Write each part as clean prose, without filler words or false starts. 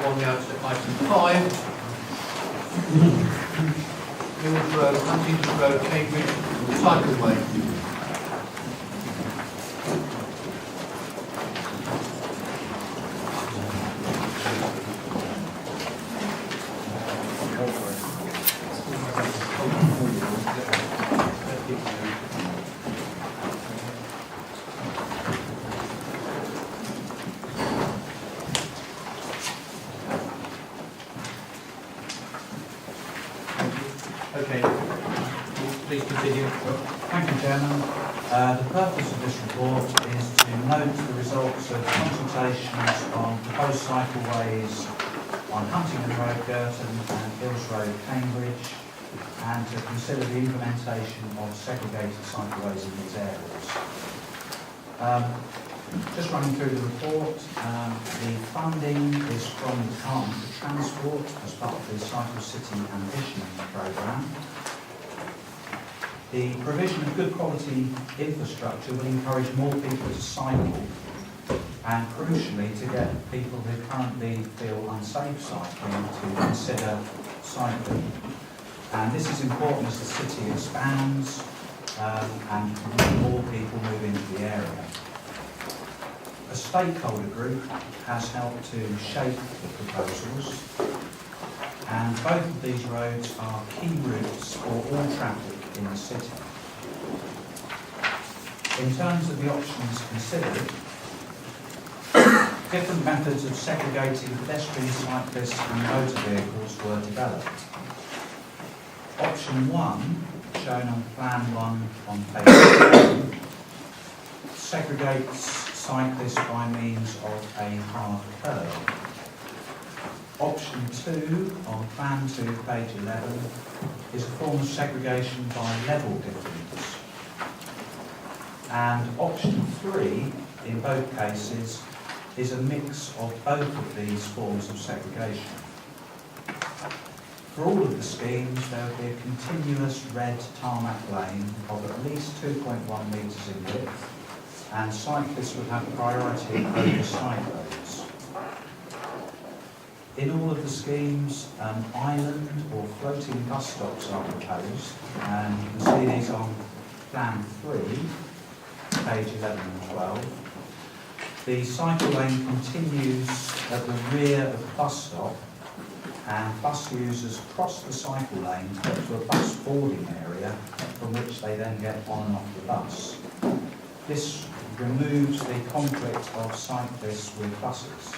on now to item 5. Hills Road, Huntingdon Road, Cambridgeshire Cycleways. Okay, please continue. Thank you, Chairman. The purpose of this report is to note the results of consultations on proposed cycleways on Huntingdon Road, Girton and Hills Road, Cambridge, and to consider the implementation of segregated cycleways in these areas. Just running through the report, the funding is from the Department for Transport as part of the Cycle City Ambition programme. The provision of good quality infrastructure will encourage more people to cycle and, crucially, to get people who currently feel unsafe cycling to consider cycling. And this is important as the city expands and more people move into the area. A stakeholder group has helped to shape the proposals, and both of these roads are key routes for all traffic in the city. In terms of the options considered, different methods of segregating pedestrians, cyclists and motor vehicles were developed. Option 1, shown on Plan 1 on page 2, segregates cyclists by means of a hard curve. Option 2 on Plan 2, page 11, is a form of segregation by level difference. And option 3, in both cases, is a mix of both of these forms of segregation. For all of the schemes, there will be a continuous red tarmac lane of at least 2.1 metres in width, and cyclists would have priority over side roads. In all of the schemes, island or floating bus stops are proposed, and you can see these on Plan 3, page 11 and 12. The cycle lane continues at the rear of the bus stop, and bus users cross the cycle lane to get to a bus boarding area from which they then get on and off the bus. This removes the conflict of cyclists with buses.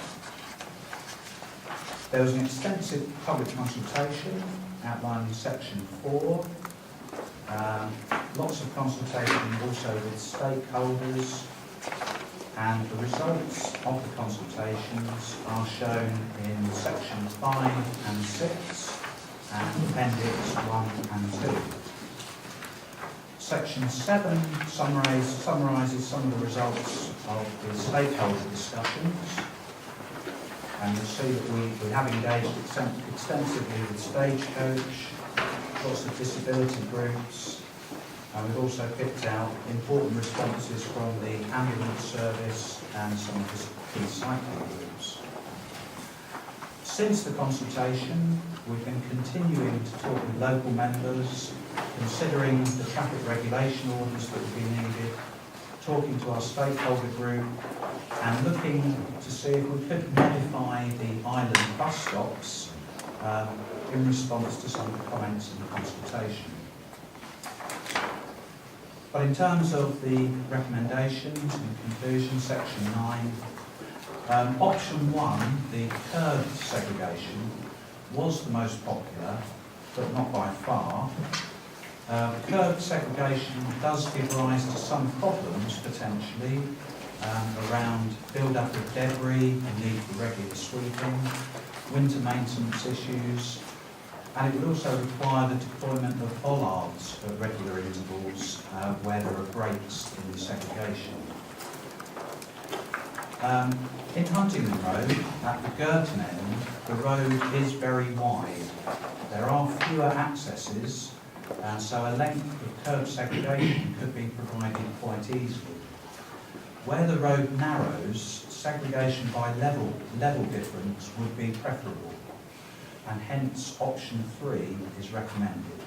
There was an extensive public consultation outlined in section 4. Lots of consultation also with stakeholders, and the results of the consultations are shown in section 5 and 6 and appendix 1 and 2. Section 7 summarises some of the results of the stakeholder discussions, and you'll see that we have engaged extensively with Stagecoach, lots of disability groups, and we've also picked out important responses from the ambulance service and some of the key cycling groups. Since the consultation, we've been continuing to talk with local members, considering the traffic regulation orders that would be needed, talking to our stakeholder group, and looking to see if we could modify the island bus stops in response to some of the comments in the consultation. But in terms of the recommendations and conclusion, section 9, option 1, the curved segregation, was the most popular, but not by far. Curved segregation does give rise to some problems, potentially, around build-up of debris, the need for regular sweeping, winter maintenance issues, and it would also require the deployment of bollards at regular intervals where there are breaks in the segregation. In Huntingdon Road, at the Girton end, the road is very wide. There are fewer accesses, and so a length of curb segregation could be provided quite easily. Where the road narrows segregation by level difference would be preferable, and hence option 3 is recommended.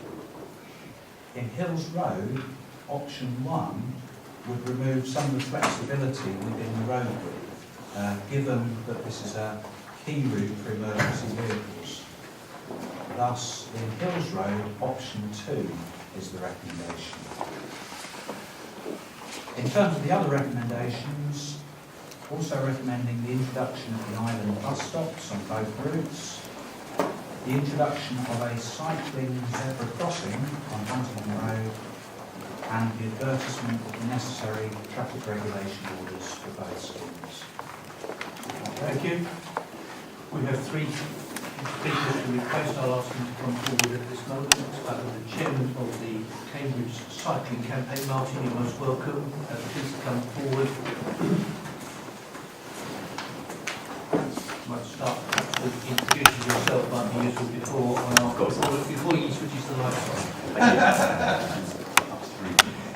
In Hills Road, option 1 would remove some of the flexibility within the road width, given that this is a key route for emergency vehicles. Thus, in Hills Road, option 2 is the recommendation. In terms of the other recommendations, also recommending the introduction of the island bus stops on both routes, the introduction of a cycling zebra crossing on Huntingdon Road, and the advertisement of the necessary traffic regulation orders for both schemes. Thank you. We have 3 speakers to request. I'll ask them to come forward at this moment. The chairman of the Cambridge Cycling Campaign, Martin, you're most welcome. Please come forward. Might start with introducing yourself, might be useful before you switches the lights on.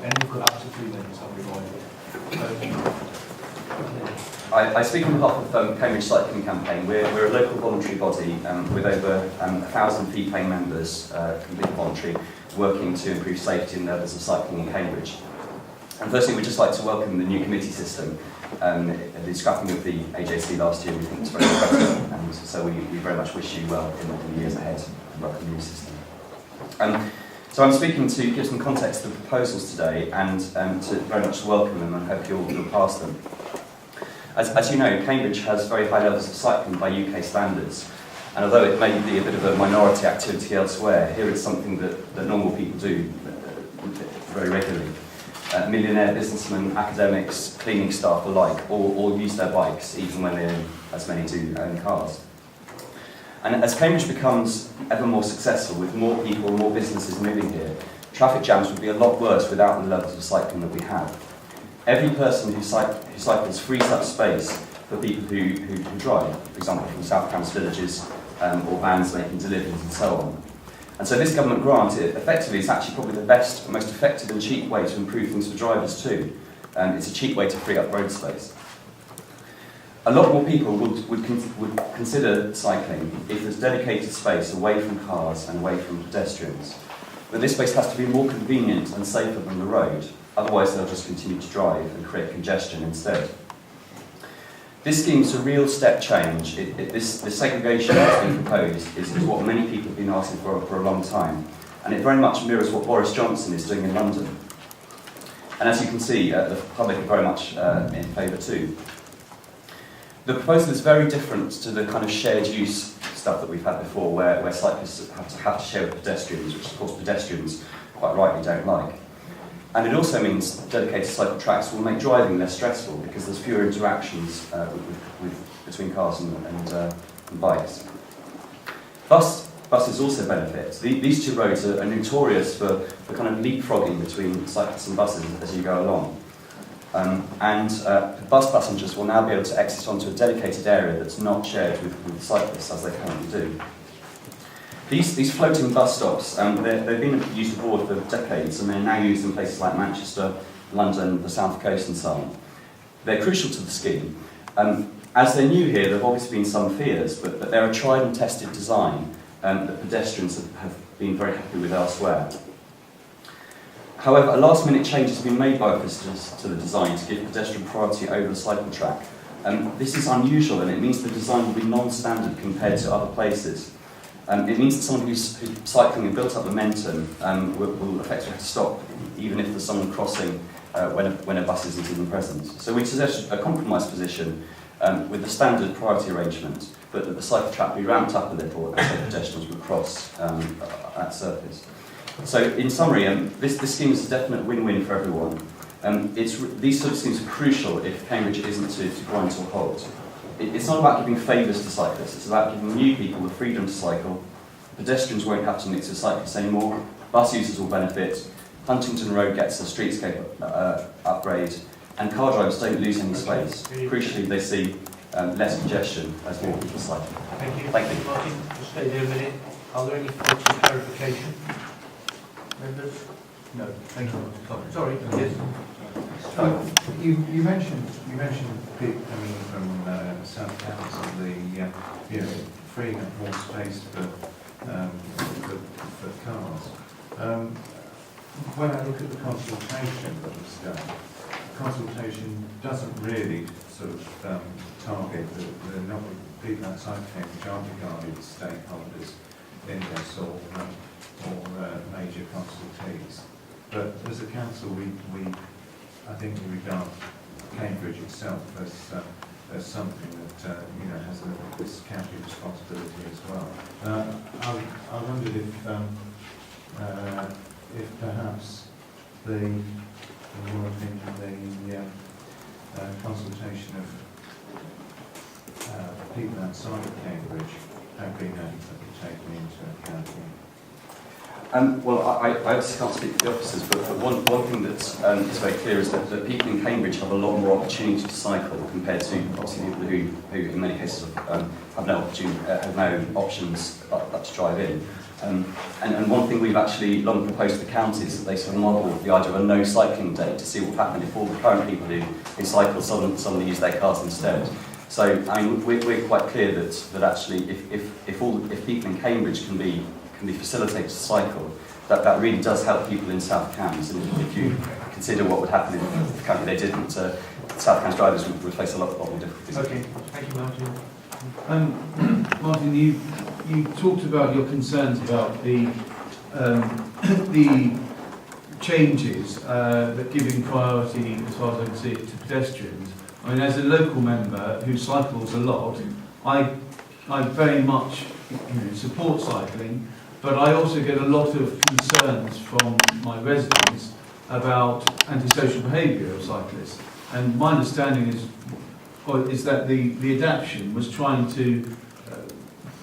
And you've got up to 3 minutes, I'll remind you. I speak on behalf of Cambridge Cycling Campaign. We're a local voluntary body with over 1,000 fee-paying members, completely voluntary, working to improve safety and levels of cycling in Cambridge. And firstly, we'd just like to welcome the new committee system. The scrapping of the AJC last year we think was very impressive, and so we very much wish you well in the years ahead and welcome the new system. So I'm speaking to give some context to the proposals today and to very much welcome them and hope you'll pass them. As you know, Cambridge has very high levels of cycling by UK standards, and although it may be a bit of a minority activity elsewhere, here it's something that normal people do very regularly. Millionaire businessmen, academics, cleaning staff alike, all use their bikes, even when they own, as many do, own cars. And as Cambridge becomes ever more successful, with more people, more businesses moving here, traffic jams would be a lot worse without the levels of cycling that we have. Every person who cycles frees up space for people who drive, for example, from South Cambs villages or vans making deliveries and so on. And so this government grant, effectively, is actually probably the best, most effective and cheap way to improve things for drivers too. It's a cheap way to free up road space. A lot more people would consider cycling if there's dedicated space away from cars and away from pedestrians. But this space has to be more convenient and safer than the road, otherwise they'll just continue to drive and create congestion instead. This scheme is a real step change. This segregation that's been proposed is what many people have been asking for a long time, and it very much mirrors what Boris Johnson is doing in London. And as you can see, the public are very much in favour too. The proposal is very different to the kind of shared use stuff that we've had before, where cyclists have to share with pedestrians, which of course pedestrians quite rightly don't like. And it also means dedicated cycle tracks will make driving less stressful because there's fewer interactions between cars and bikes. Buses also benefit. These 2 roads are notorious for kind of leapfrogging between cyclists and buses as you go along. Bus passengers will now be able to exit onto a dedicated area that's not shared with cyclists as they currently do. These floating bus stops, they've been used abroad for decades, and they're now used in places like Manchester, London, the South Coast and so on. They're crucial to the scheme. As they're new here, there have obviously been some fears, but they're a tried and tested design that pedestrians have been very happy with elsewhere. However, a last-minute change has been made by visitors to the design to give pedestrian priority over the cycle track. This is unusual, and it means the design will be non-standard compared to other places. It means that someone who's cycling and built up momentum will effectively have to stop, even if there's someone crossing when a bus isn't even present. So we suggest a compromise position with the standard priority arrangement, but that the cycle track be ramped up a little and so pedestrians would cross that surface. So in summary, this scheme is a definite win-win for everyone. These sort of schemes are crucial if Cambridge isn't to grind to a halt. It's not about giving favours to cyclists, it's about giving new people the freedom to cycle. Pedestrians won't have to mix with cyclists anymore, bus users will benefit, Huntingdon Road gets a streetscape upgrade, and car drivers don't lose any space. Crucially, they see less congestion as more people cycle. Thank you. Thank you. Martin, just stay there a minute. Are there any points of clarification? Members? No. Thank you. Sorry. Yes. You mentioned people coming from South Council, freeing up more space for cars. When I look at the consultation that was done, consultation doesn't really sort of target the number of people outside Cambridge aren't regarded as stakeholders in this or major consultees. But as a council, I think we regard Cambridge itself as something that has this county responsibility as well. I wondered if perhaps in your opinion, the consultation of people outside of Cambridge have been adequately taken into account. Well, I obviously can't speak for the officers, but one thing that's is very clear is that people in Cambridge have a lot more opportunity to cycle compared to obviously people who in many cases have no options but to drive in. And one thing we've actually long proposed to the counties is that they sort of model the idea of a no cycling day to see what would happen if all the current people who cycle suddenly use their cars instead. So I mean, we're quite clear that actually if people in Cambridge can be facilitated to cycle, that really does help people in South Cambs. And if you consider what would happen if the country they didn't, South Cambs drivers would face a lot more difficulties. Okay, thank you, Martin. Martin, you talked about your concerns about the changes that giving priority, as far as I can see it, to pedestrians. I mean, as a local member who cycles a lot, I very much support cycling, but I also get a lot of concerns from my residents about antisocial behaviour of cyclists. And my understanding is that the adaptation was trying to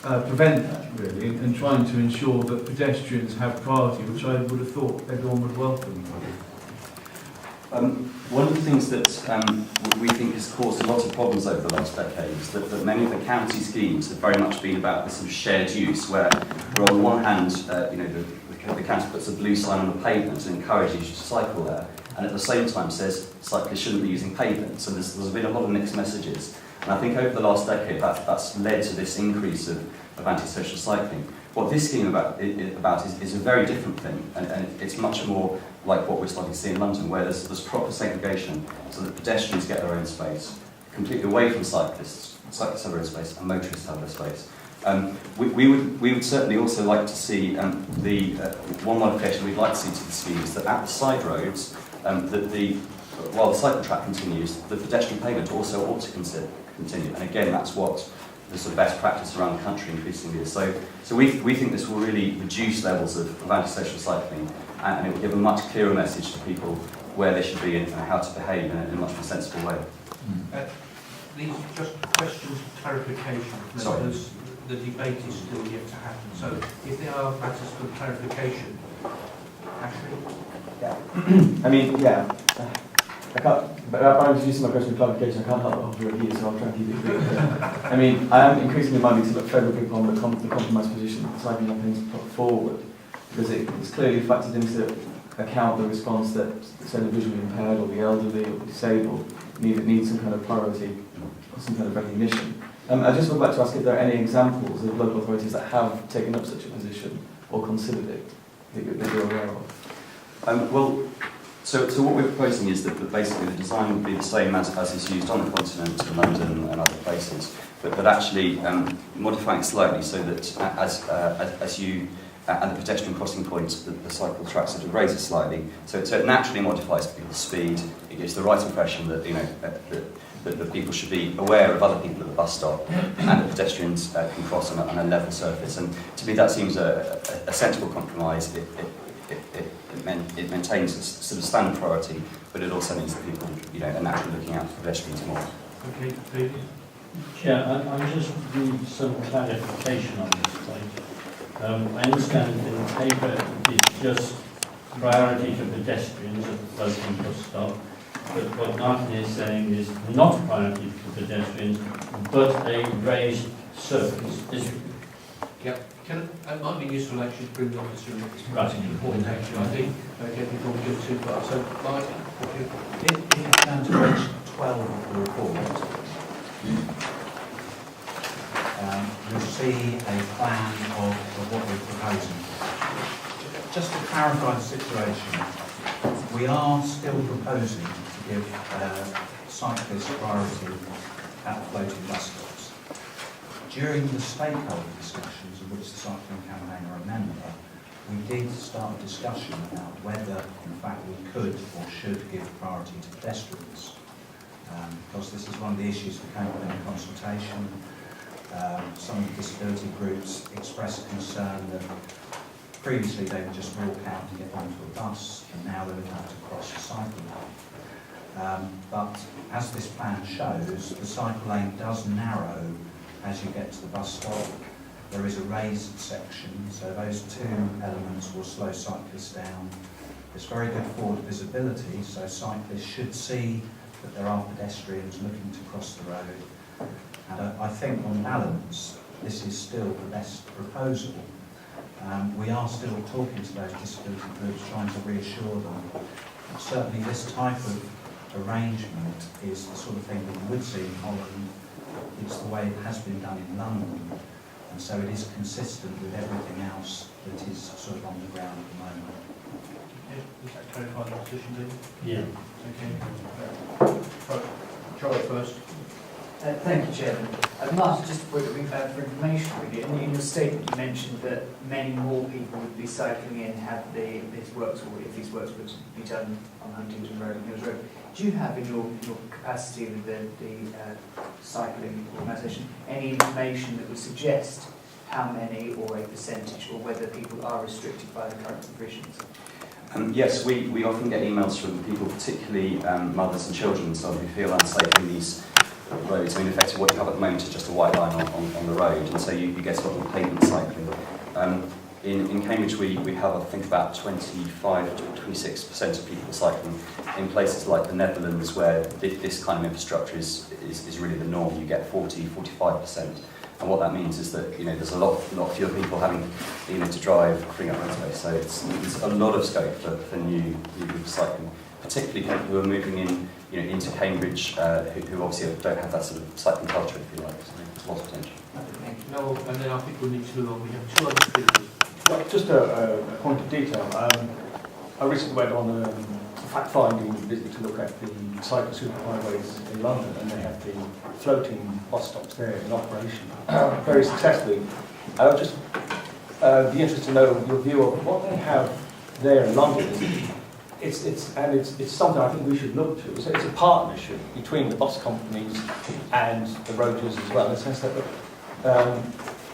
prevent that, really, and trying to ensure that pedestrians have priority, which I would have thought everyone would welcome. One of the things that we think has caused a lot of problems over the last decade is that many of the county schemes have very much been about this sort of shared use, where on the one hand, the county puts a blue sign on the pavement and encourages you to cycle there, and at the same time says cyclists shouldn't be using pavement. So there's been a lot of mixed messages. And I think over the last decade that's led to this increase of antisocial cycling. What this scheme is a very different thing, and it's much more like what we're starting to see in London, where there's proper segregation, so that pedestrians get their own space, completely away from cyclists. Cyclists have their own space, and motorists have their space. We would certainly also like to see one modification we'd like to see to the scheme is that at the side roads, while the cycle track continues, the pedestrian pavement also ought to continue. And again, that's what the sort of best practice around the country increasingly is. So we think this will really reduce levels of antisocial cycling, and it will give a much clearer message to people where they should be and how to behave in a much more sensible way. These are just questions of clarification, because the debate is still yet to happen. So if there are matters for clarification, Ashley? Yeah. I mean, yeah. I can't, but I'm introducing my question for clarification. I can't help but hold you, so I'll try and keep it brief. I mean, I am increasingly minded to look favourably upon the compromise position that cycling campaigns put forward, because it's clearly factored into account the response that, say, the visually impaired or the elderly or the disabled need some kind of priority or some kind of recognition. I just would like to ask if there are any examples of local authorities that have taken up such a position or considered it that you're aware of. So what we're proposing is that basically the design would be the same as is used on the continent, in London and other places, but actually modifying it slightly so that as you at the pedestrian crossing points, the cycle track sort of raises slightly, so it naturally modifies people's speed. It gives the right impression that that the people should be aware of other people at the bus stop, and that pedestrians can cross on a level surface. And to me, that seems a sensible compromise. It maintains a sort of standard priority, but it also means that people, are naturally looking out for pedestrians more. Okay, David? Chair, I just need some clarification on this point. I understand in the paper it's just priority for pedestrians at the floating bus stop, but what Martin is saying is not priority for pedestrians, but a raised surface. Yep. It might be useful actually to bring the officer in. It's Right. pretty important actually, I think. Okay, before we go too far. So, Mike, if you If you turn to page 12 of the report, you'll see a plan of what we're proposing. Just to clarify the situation, we are still proposing to give cyclists priority at floating bus stops. During the stakeholder discussions, of which the Cycling Campaign are a member, we did start a discussion about whether, in fact, we could or should give priority to pedestrians. Because this is one of the issues that came up in the consultation. Some of the disability groups expressed concern that previously they would just walk out and get onto a bus, and now they would have to cross a cycle lane. But as this plan shows, the cycle lane does narrow as you get to the bus stop. There is a raised section, so those two elements will slow cyclists down. There's very good forward visibility, so cyclists should see that there are pedestrians looking to cross the road. And I think on balance, this is still the best proposal. We are still talking to those disability groups, trying to reassure them. Certainly this type of arrangement is the sort of thing that you would see in Holland. It's the way it has been done in London. And so it is consistent with everything else that is sort of on the ground at the moment. Yeah, does that clarify the position, David? Yeah. Okay. Charlie first. Thank you, Chairman. Martin, just for information really, in your statement you mentioned that many more people would be cycling in had this works, or if these works would be done on Huntingdon Road and Hills Road. Do you have in your capacity with the cycling organisation any information that would suggest how many or a percentage, or whether people are restricted by the current provisions? Yes, we often get emails from people, particularly mothers and children, so who feel unsafe in these roads. I mean, effectively what you have at the moment is just a white line on the road, and so you get a lot of pavement cycling. In Cambridge we have, I think, about 25 to 26% of people cycling. In places like the Netherlands, where this kind of infrastructure is really the norm, you get 40-45%. And what that means is that, you know, there's a lot fewer people having, you know, to drive, freeing up road space. So it's a lot of scope for new cycling, particularly people who are moving in, you know, into Cambridge, who obviously don't have that sort of cycling culture, if you like. So there's lots of potential. No, and then I think we need to move on. We have two other speakers. Well, just a point of detail. I recently went on a fact-finding visit to look at the cycle superhighways in London, and they have the floating bus stops there in operation very successfully. I would just be interested to know your view of what they have there in London. It's something I think we should look to. It's a partnership between the bus companies and the road users as well, in the sense that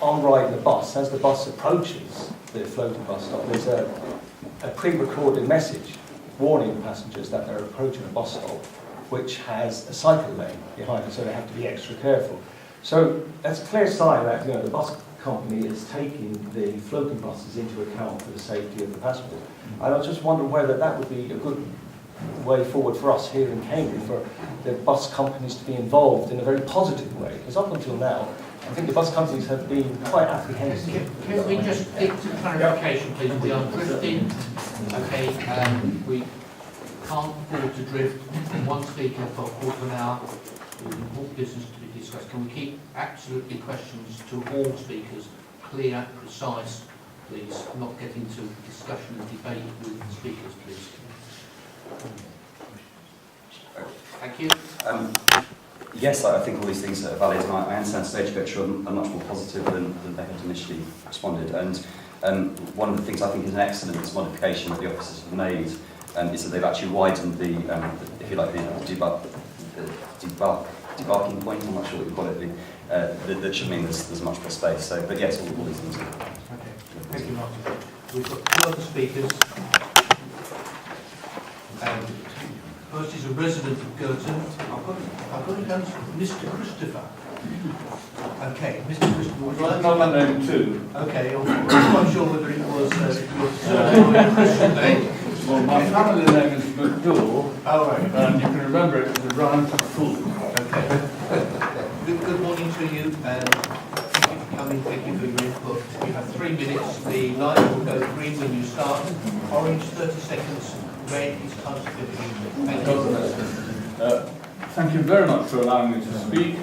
on riding the bus, as the bus approaches the floating bus stop, there's a pre-recorded message warning passengers that they're approaching a bus stop which has a cycle lane behind it, so they have to be extra careful. So that's a clear sign that, you know, the bus company is taking the floating buses into account for the safety of the passengers. And I was just wondering whether that would be a good way forward for us here in Cambridge, for the bus companies to be involved in a very positive way. Because up until now, I think the bus companies have been quite apprehensive. Can we just get to clarification, please? We are drifting. Okay, we can't afford to drift one speaker for a quarter of an hour. There's important business to be discussed. Can we keep absolutely questions to all speakers clear, precise, please? Not get into discussion and debate with the speakers, please. Thank you. Yes, I think all these things are valid, and I understand Stagecoach are much more positive than they had initially responded. And one of the things I think is an excellent modification that the officers have made is that they've actually widened the if you like, the debarking point. I'm not sure what you call it. That should mean there's much more space. So, but yes, all these things. Okay. Thank you, Martin. We've got two other speakers. First is a resident of Girton. I've got it down to Mr. Christopher. Okay, Mr. Christopher. Would you like Not my name too. Okay, I'm not sure whether it was your surname or your Christian name. Well, my family name is McDowell, Oh, right. and you can remember it as a rhyme for fool. Okay. Good morning to you, and thank you for coming. coming, thank you for your input. You have 3 minutes, the light will go green when you start, orange 30 seconds, red is close to the beginning. Thank you. Thank you very much for allowing me to speak.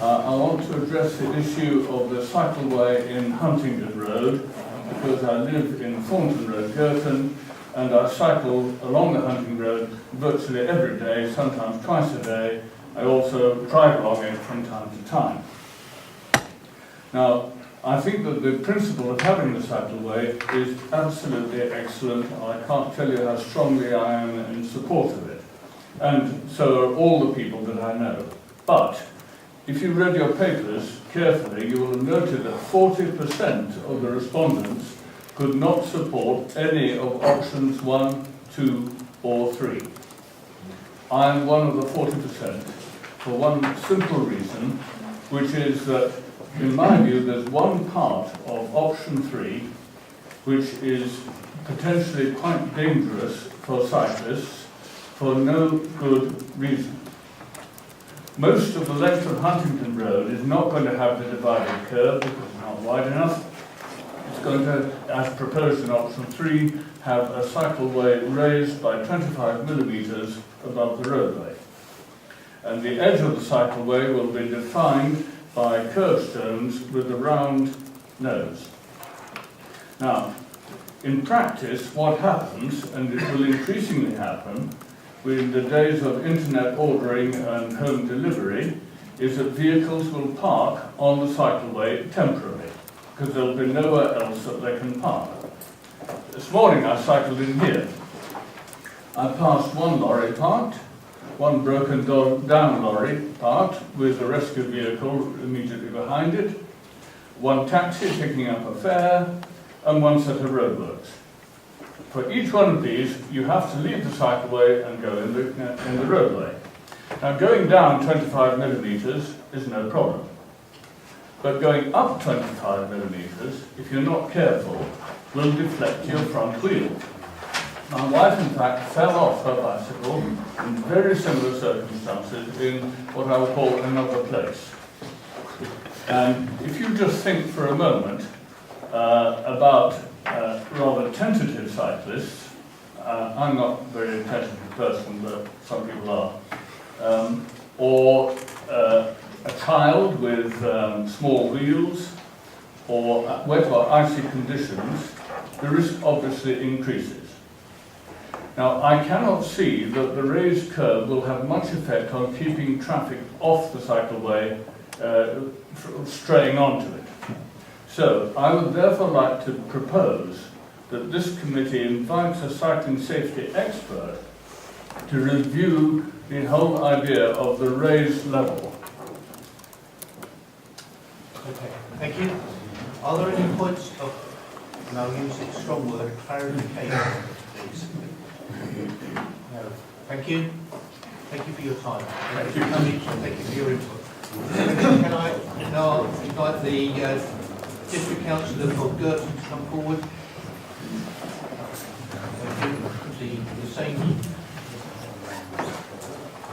I want to address the issue of the cycleway in Huntingdon Road, because I live in Thornton Road, Girton, and I cycle along the Huntingdon Road virtually every day, sometimes twice a day. I also drive along it from time to time. Now, I think that the principle of having the cycleway is absolutely excellent. I can't tell you how strongly I am in support of it. And so are all the people that I know. But if you read your papers carefully, you will have noted that 40% of the respondents could not support any of options 1, 2, or 3. I am one of the 40% for one simple reason, which is that, in my view, there's one part of option 3 which is potentially quite dangerous for cyclists for no good reason. Most of the length of Huntingdon Road is not going to have the divided curve because it's not wide enough. It's going to, as proposed in option 3, have a cycleway raised by 25 millimetres above the roadway. And the edge of the cycleway will be defined by curbstones with a round nose. Now, in practice, what happens, and it will increasingly happen, in the days of internet ordering and home delivery, is that vehicles will park on the cycleway temporarily, because there will be nowhere else that they can park. This morning I cycled in here. I passed one lorry parked, one broken down lorry parked with a rescue vehicle immediately behind it, one taxi picking up a fare, and one set of roadworks. For each one of these, you have to leave the cycleway and go in the roadway. Now, going down 25 millimetres is no problem. But going up 25 millimetres, if you're not careful, will deflect your front wheel. My wife, in fact, fell off her bicycle in very similar circumstances in what I would call another place. And if you just think for a moment about rather tentative cyclists, I'm not a very tentative person, but some people are, or a child with small wheels, or wet or icy conditions, the risk obviously increases. Now, I cannot see that the raised curb will have much effect on keeping traffic off the cycleway, straying onto it. So, I would therefore like to propose that this committee invites a cycling safety expert to review the whole idea of the raised level. Okay, thank you. Are there any points of, and I'll use a strong word, clarification, please? No. Thank you. Thank you for your time. Thank you for coming. Thank you for your input. Can I now invite the District Councillor for Girton to come forward? The same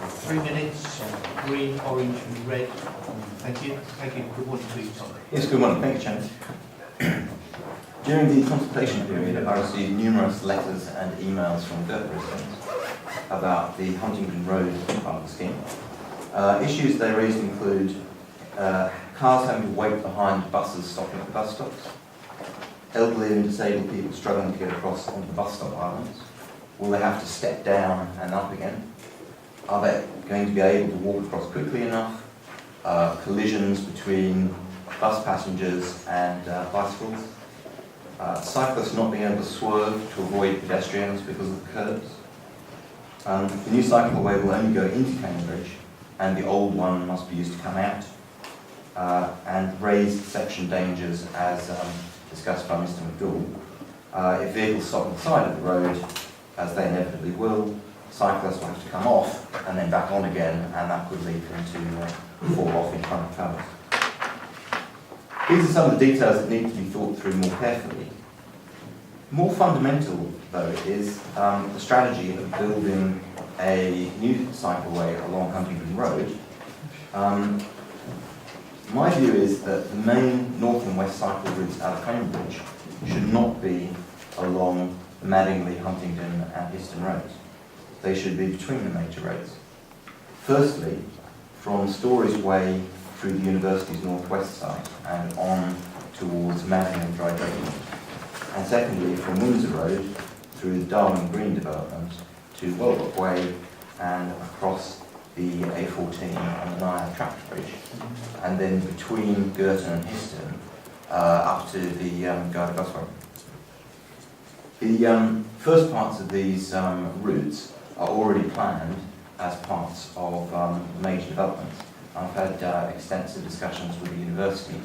3 minutes, green, orange and red. Thank you. Thank you. Good morning to you, Tom. Yes, good morning. Thank you, Chairman. During the consultation period, I received numerous letters and emails from Girton residents about the Huntingdon Road parking scheme. Issues they raised include cars having to wait behind buses stopping at bus stops, elderly and disabled people struggling to get across onto the bus stop islands. Will they have to step down and up again? Are they going to be able to walk across quickly enough? Collisions between bus passengers and bicycles. Cyclists not being able to swerve to avoid pedestrians because of the curbs. The new cycleway will only go into Cambridge, and the old one must be used to come out. And raised section dangers, as discussed by Mr. McDougall. If vehicles stop on the side of the road, as they inevitably will, cyclists will have to come off and then back on again, and that could lead them to fall off in front of cars. These are some of the details that need to be thought through more carefully. More fundamental, though, is the strategy of building a new cycleway along Huntingdon Road. My view is that the main north and west cycle routes out of Cambridge should not be along the Madingley, Huntingdon and Histon roads. They should be between the major roads. Firstly, from Storey's Way through the university's northwest side and on towards Manning and Dry Drayton. And secondly, from Windsor Road through the Darwin Green development to Welbeck Way and across the A14 on the Nile Tract Bridge, and then between Girton and Histon up to the Garda Goswell. The first parts of these routes are already planned as parts of major developments. I've had extensive discussions with the university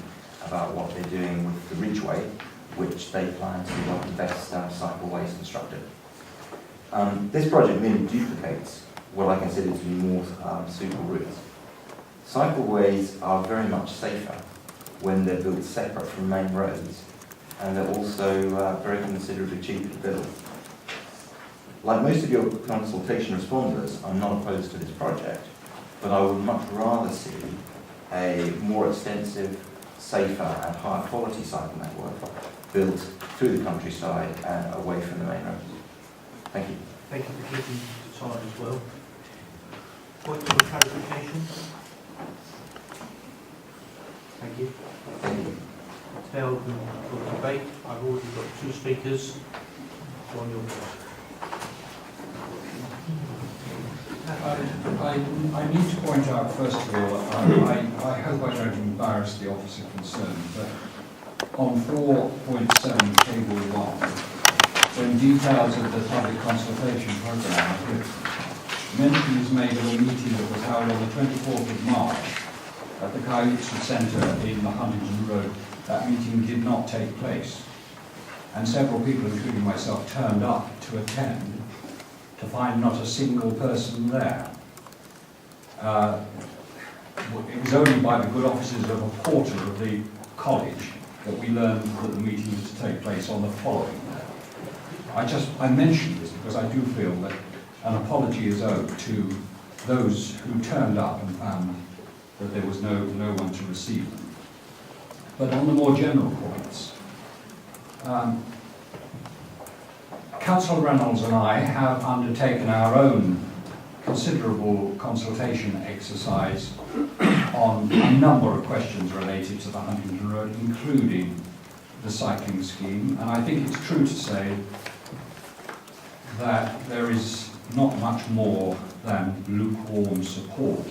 about what they're doing with the Ridgeway, which they plan to be one of the best cycleways constructed. This project merely duplicates what I consider to be more suitable routes. Cycleways are very much safer when they're built separate from main roads, and they're also very considerably cheaper to build. Like most of your consultation responders, I'm not opposed to this project, but I would much rather see a more extensive, safer and higher quality cycle network built through the countryside and away from the main roads. Thank you. Thank you for keeping to time as well. Point of clarification? Thank you. Thank you. It's now open for debate. I've already got two speakers. On your I need to point out, first of all, I hope I don't embarrass the officer concerned, but on 4.7 table 1, when details of the public consultation programme are given, mention is made of a meeting that was held on the 24th of March at the Cambridgeshire Centre in the Huntingdon Road. That meeting did not take place, and several people, including myself, turned up to attend to find not a single person there. It was only by the good offices of a porter of the college that we learned that the meeting was to take place on the following day. I mention this because I do feel that an apology is owed to those who turned up and found that there was no one to receive them. But on the more general points, Councillor Reynolds and I have undertaken our own considerable consultation exercise on a number of questions related to the Huntingdon Road, including the cycling scheme, and I think it's true to say that there is not much more than lukewarm support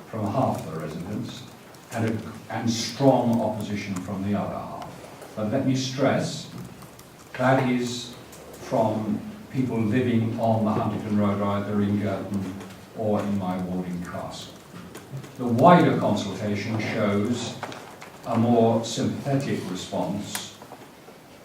from half the residents and strong opposition from the other half. But let me stress, that is from people living on the Huntingdon Road, either in Girton or in my ward in Castle. The wider consultation shows a more sympathetic response,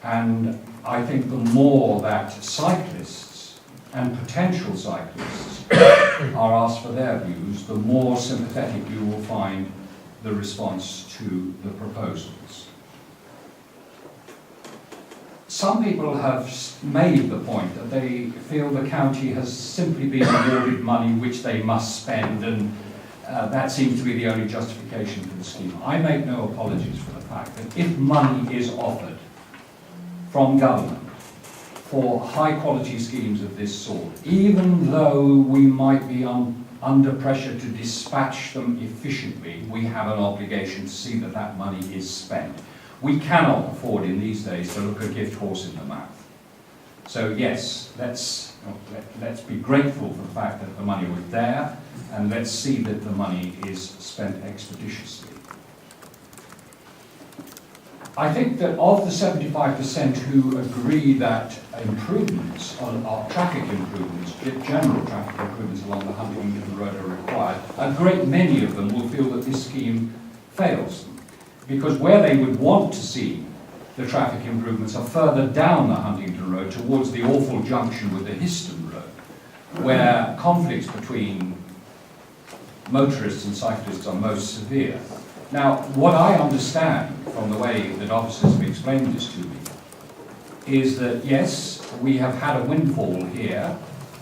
and I think the more that cyclists and potential cyclists are asked for their views, the more sympathetic you will find the response to the proposals. Some people have made the point that they feel the county has simply been awarded money which they must spend, and that seems to be the only justification for the scheme. I make no apologies for the fact that if money is offered from government for high quality schemes of this sort, even though we might be under pressure to dispatch them efficiently, we have an obligation to see that that money is spent. We cannot afford in these days to look a gift horse in the mouth. So yes, let's be grateful for the fact that the money was there, and let's see that the money is spent expeditiously. I think that of the 75% who agree that improvements, traffic improvements, general traffic improvements along the Huntingdon Road are required, a great many of them will feel that this scheme fails them. Because where they would want to see the traffic improvements are further down the Huntingdon Road towards the awful junction with the Histon Road, where conflicts between motorists and cyclists are most severe. Now, what I understand from the way that officers have explained this to me is that, yes, we have had a windfall here.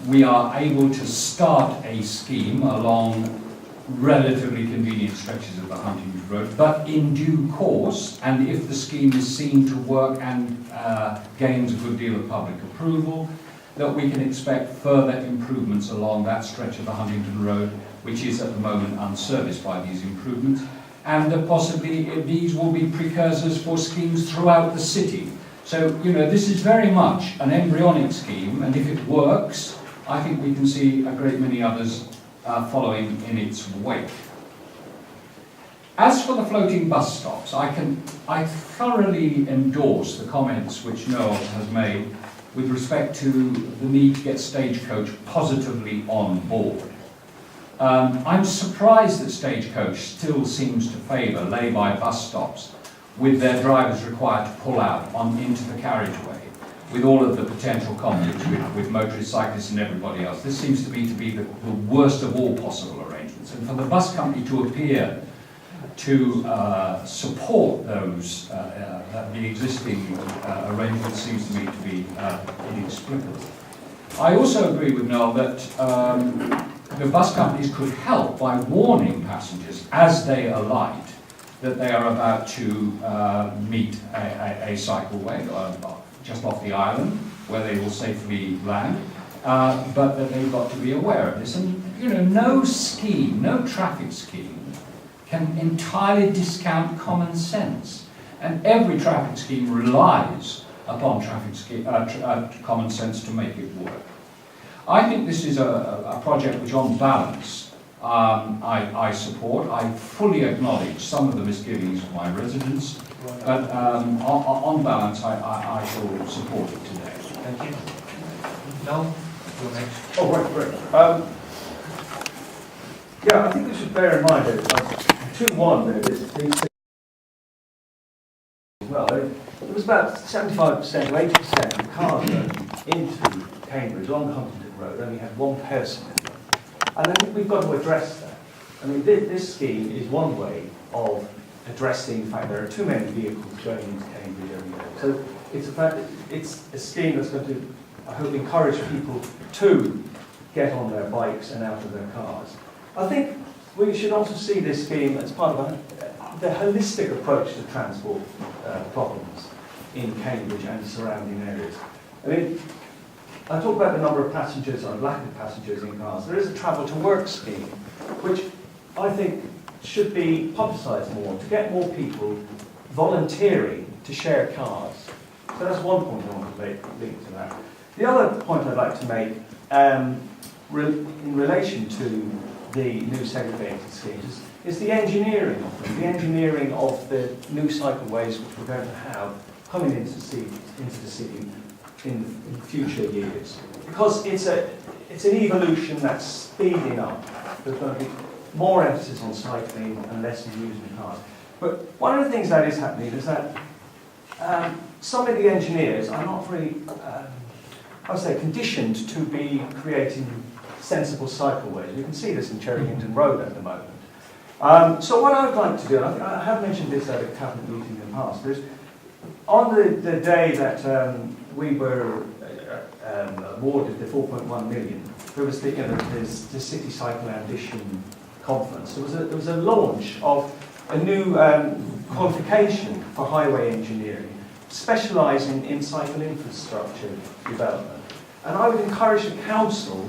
We are able to start a scheme along relatively convenient stretches of the Huntingdon Road, but in due course, and if the scheme is seen to work and gains a good deal of public approval, that we can expect further improvements along that stretch of the Huntingdon Road, which is at the moment unserviced by these improvements, and that possibly these will be precursors for schemes throughout the city. So, you know, this is very much an embryonic scheme, and if it works, I think we can see a great many others following in its wake. As for the floating bus stops, I thoroughly endorse the comments which Noel has made with respect to the need to get Stagecoach positively on board. I'm surprised that Stagecoach still seems to favour lay-by bus stops with their drivers required to pull out into the carriageway, with all of the potential conflicts with motorists, cyclists and everybody else. This seems to be the worst of all possible arrangements. And for the bus company to appear to support those, the existing arrangements seems to me to be inexplicable. I also agree with Noel that the bus companies could help by warning passengers as they alight that they are about to meet a cycleway just off the island where they will safely land, but that they've got to be aware of this. And you know, no scheme, no traffic scheme can entirely discount common sense, and every traffic scheme relies upon common sense to make it work. I think this is a project which, on balance, I support. I fully acknowledge some of the misgivings of my residents, but on balance, I shall support it today. Thank you. Noel, you're next. Oh, right. Yeah, I think we should bear in mind that 2-1 there, these things as well. It was about 75% or 80% of cars going into Cambridge on the Huntingdon Road only had one person in them. And I think we've got to address that. I mean, this scheme is one way of addressing the fact there are too many vehicles going into Cambridge every day. So it's a scheme that's going to, I hope, encourage people to get on their bikes and out of their cars. I think we should also see this scheme as part of the holistic approach to transport problems in Cambridge and surrounding areas. I mean, I talk about the number of passengers or lack of passengers in cars. There is a travel to work scheme, which I think should be publicised more to get more people volunteering to share cars. So that's one point I want to make linked to that. The other point I'd like to make in relation to the new segregated schemes is the engineering of them, the engineering of the new cycleways which we're going to have coming into the city in future years. Because it's an evolution that's speeding up. There's going to be more emphasis on cycling and less on using cars. But one of the things that is happening is that some of the engineers are not very, conditioned to be creating sensible cycleways. You can see this in Cherrington Road at the moment. So what I would like to do, and I have mentioned this at a cabinet meeting in the past, is on the day that we were awarded the 4.1 million, there was the City Cycle Ambition conference. There was a launch of a new qualification for highway engineering, specialising in cycle infrastructure development. And I would encourage the council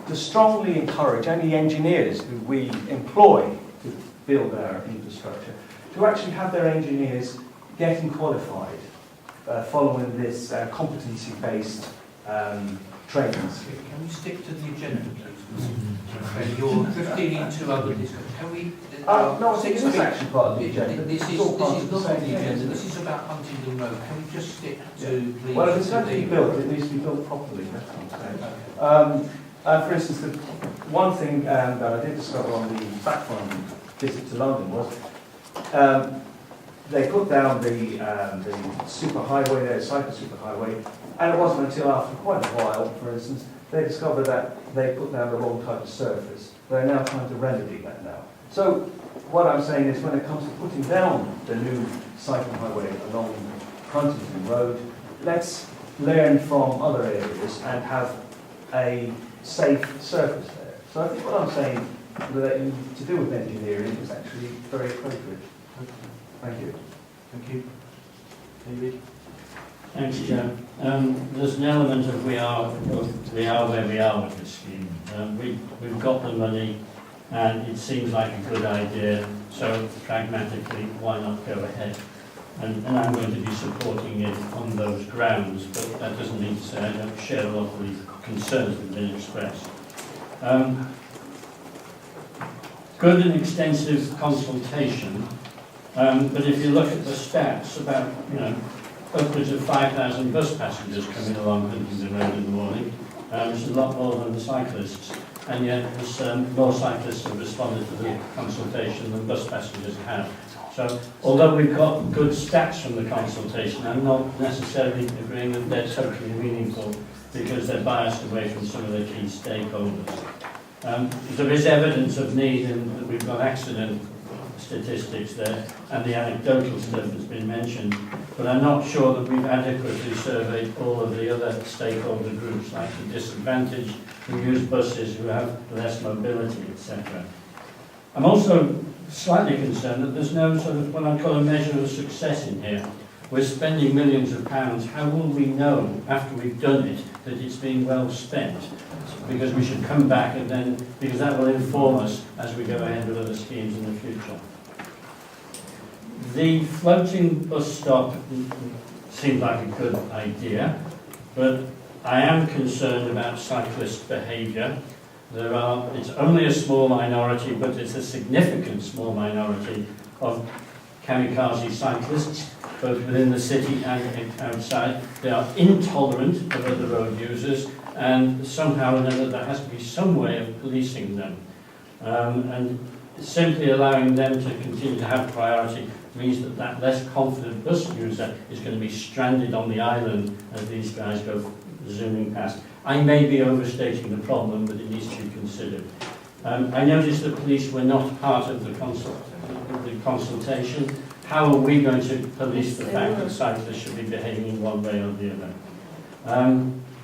to strongly encourage any engineers who we employ to build our infrastructure to actually have their engineers getting qualified following this competency-based training scheme. Can we stick to the agenda, please? Okay, you're 15 into other discussion. Can we? No, I think it is actually part of the agenda. This is not on the agenda. This is about Huntingdon Road. Can we just stick to, please? Well, if it's going to be built, it needs to be built properly. That's what I'm saying. For instance, the one thing that I did discover on the fact-finding visit to London was they put down the superhighway there, cycle superhighway, and it wasn't until after quite a while, for instance, they discovered that they put down the wrong type of surface. They're now trying to remedy that now. So what I'm saying is, when it comes to putting down the new cycle highway along Huntingdon Road, let's learn from other areas and have a safe surface there. So I think what I'm saying relating to do with engineering is actually very appropriate. Thank you. Thank you. David? Thanks, Chair. There's an element of we are where we are with this scheme. We've got the money, and it seems like a good idea, so pragmatically, why not go ahead? And I'm going to be supporting it on those grounds, but that doesn't mean to say I don't share a lot of the concerns that have been expressed. Good and extensive consultation, but if you look at the stats about, upwards of 5,000 bus passengers coming along Huntingdon Road in the morning, which is a lot more than the cyclists, and yet more cyclists have responded to the consultation than bus passengers have. So, although we've got good stats from the consultation, I'm not necessarily agreeing that they're totally meaningful because they're biased away from some of the key stakeholders. There is evidence of need, and we've got accident statistics there, and the anecdotal stuff that's been mentioned, but I'm not sure that we've adequately surveyed all of the other stakeholder groups, like the disadvantaged, who use buses, who have less mobility, etc. I'm also slightly concerned that there's no sort of what I call a measure of success in here. We're spending millions of pounds. How will we know after we've done it that it's been well spent? Because we should come back and then, because that will inform us as we go ahead with other schemes in the future. The floating bus stop seems like a good idea, but I am concerned about cyclist behaviour. It's only a small minority, but it's a significant small minority of kamikaze cyclists, both within the city and outside. They are intolerant of other road users, and somehow or another there has to be some way of policing them. And simply allowing them to continue to have priority means that that less confident bus user is going to be stranded on the island as these guys go zooming past. I may be overstating the problem, but it needs to be considered. I noticed that police were not part of the consultation. How are we going to police the fact that cyclists should be behaving one way or the other?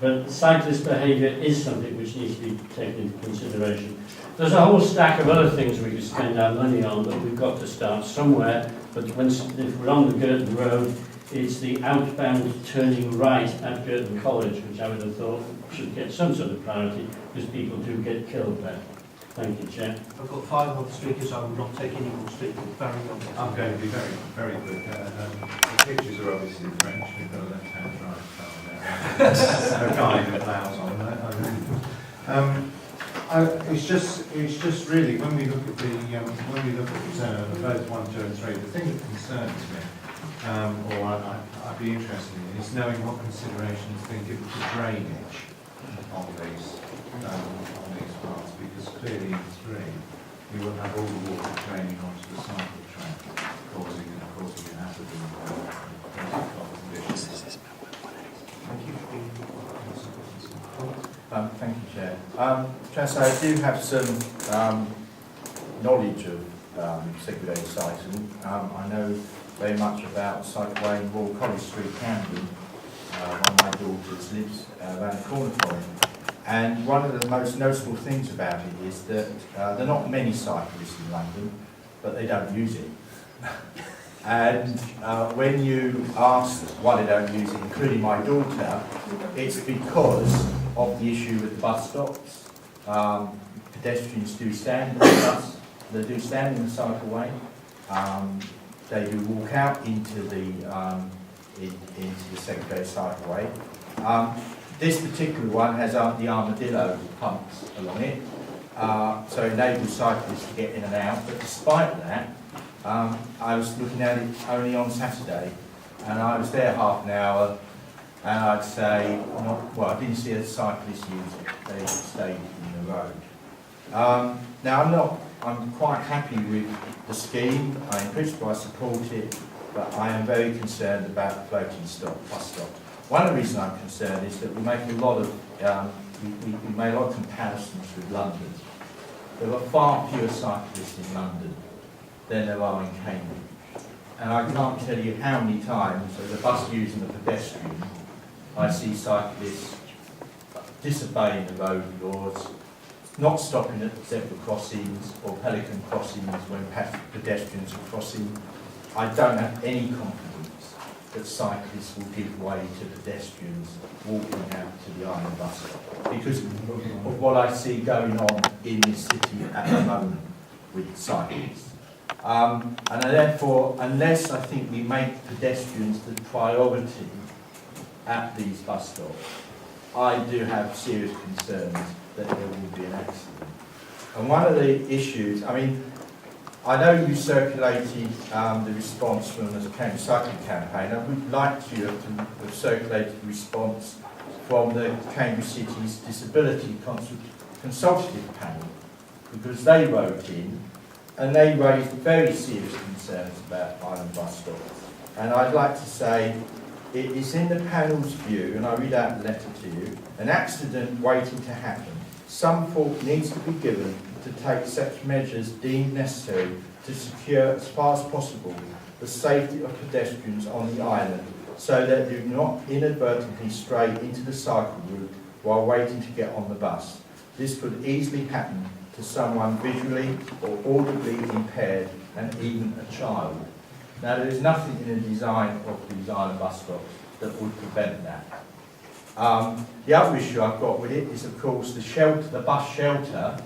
But cyclist behaviour is something which needs to be taken into consideration. There's a whole stack of other things we could spend our money on, but we've got to start somewhere. But if we're on the Girton Road, it's the outbound turning right at Girton College, which I would have thought should get some sort of priority, because people do get killed there. Thank you, Chair. I've got 5 more speakers. I will not take any more speakers. Barry, I'm going to be very, very quick. The pictures are obviously in French. We've got a left-hand drive there. A guy with ploughs on there. It's just really when we look at the turn of the votes 1, 2, and 3. The thing that concerns me, or I'd be interested in, is knowing what considerations being given to drainage on these parts, because clearly in 3 we will have all the water draining onto the cycle track, causing a hazard in conditions. Thank you. Thank you, Chair. So I do have some knowledge of segregated cycling. I know very much about cycleway in Royal College Street, Camden. One of my daughters lives around the corner from it. And one of the most noticeable things about it is that there are not many cyclists in London, but they don't use it. And when you ask why they don't use it, including my daughter, it's because of the issue with the bus stops. Pedestrians do stand in the bus, they do stand in the cycleway, they do walk out into the segregated cycleway. This particular one has the armadillo pumps along it, so it enables cyclists to get in and out, but despite that, I was looking at it only on Saturday, and I was there half an hour, and I'd say, I didn't see a cyclist use it, they stayed in the road. Now I'm quite happy with the scheme, in principle I support it, but I am very concerned about the floating bus stop. One of the reasons I'm concerned is that we make a lot of, we made a lot of comparisons with London. There are far fewer cyclists in London than there are in Cambridge. And I can't tell you how many times, as a bus user and a pedestrian, I see cyclists disobeying the road laws, not stopping at zebra crossings or pelican crossings when pedestrians are crossing. I don't have any confidence that cyclists will give way to pedestrians walking out to the island bus stop, because of what I see going on in this city at the moment with cyclists. And therefore, unless I think we make pedestrians the priority at these bus stops, I do have serious concerns that there will be an accident. And one of the issues, I mean, I know you circulated the response from the Cambridge Cycling Campaign. I would like you to have circulated the response from the Cambridge City's Disability Consultative Panel, because they wrote in and they raised very serious concerns about island bus stops. And I'd like to say, it is in the panel's view, and I read out the letter to you, an accident waiting to happen. Some thought needs to be given to take such measures deemed necessary to secure as far as possible the safety of pedestrians on the island, so that they do not inadvertently stray into the cycle route while waiting to get on the bus. This could easily happen to someone visually or audibly impaired, and even a child. Now, there is nothing in the design of these island bus stops that would prevent that. The other issue I've got with it is, of course, the bus shelter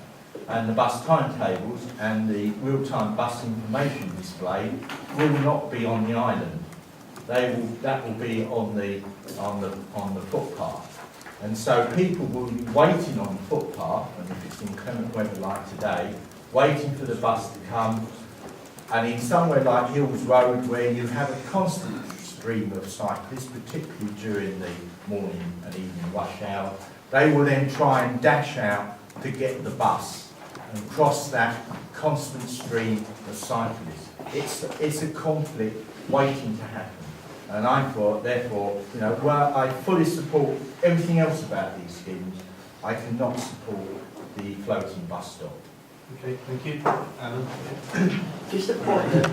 and the bus timetables and the real-time bus information display will not be on the island. That will be on the footpath. And so people will be waiting on the footpath, and if it's inclement weather like today, waiting for the bus to come. And in somewhere like Hills Road, where you have a constant stream of cyclists, particularly during the morning and evening rush hour, they will then try and dash out to get the bus and cross that constant stream of cyclists. It's a conflict waiting to happen. And I thought, therefore, while I fully support everything else about these schemes, I cannot support the floating bus stop. Okay, thank you. Alan? Just a point that